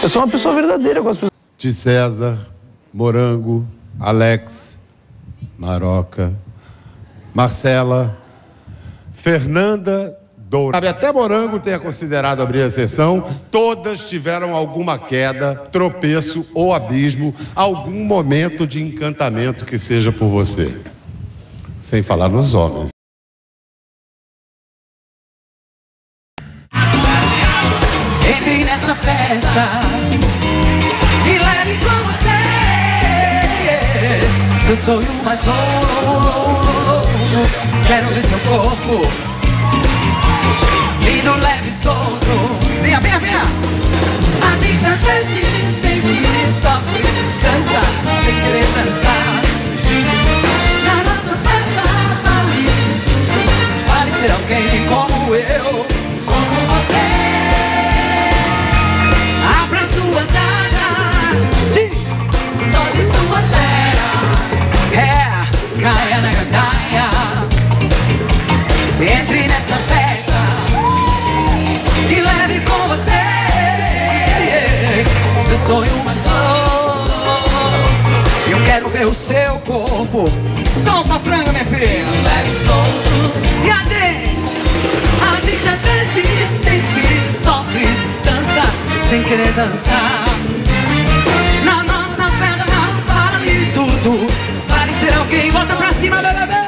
Eu sou uma pessoa verdadeira com as pessoas. De César, Morango, Alex, Maroca, Marcela, Fernanda, Doura. Sabe, até Morango tenha considerado abrir a sessão, todas tiveram alguma queda, tropeço ou abismo, algum momento de encantamento que seja por você. Sem falar nos homens. Entre nessa festa e leve com você seu sonho mais louco. Quero ver seu corpo lindo, leve e solto. Venha, venha, venha. A gente às vezes sente, sofre, dança sem querer dançar. Na nossa festa vale ser alguém como eu, como você. Abra suas asas, só de sua esfera. Caia na gandaia. Entre nessa festa e leve com você seu sonho mais louco. Eu quero ver o seu corpo. Solta a franga, minha filha. Leve e solto. E a gente às vezes sente, sofre, dança sem querer dançar. Na nossa festa vale tudo. Vale ser alguém, volta pra cima, bebê.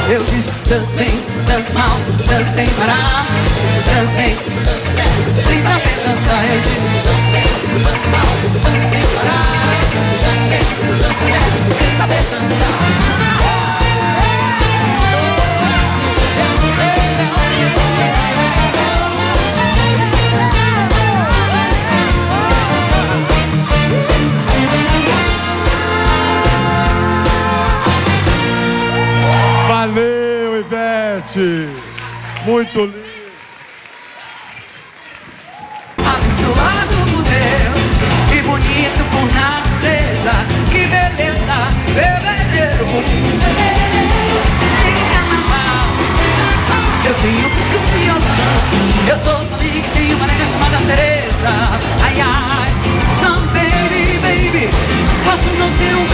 Eu disse, dança bem, dança mal, dança sem parar. Dança bem, sem saber dançar. Eu disse, dança bem, dança mal, dança sem parar. Dança bem, sem saber dançar. Valeu, Ivete! Muito lindo! Abençoado por Deus, que bonito por natureza, que beleza, fevereiro. Em carnaval, eu tenho pisco e violão. Eu sou família que tem uma nega chamada Teresa. Ai, ai, some baby, baby. Posso não ser um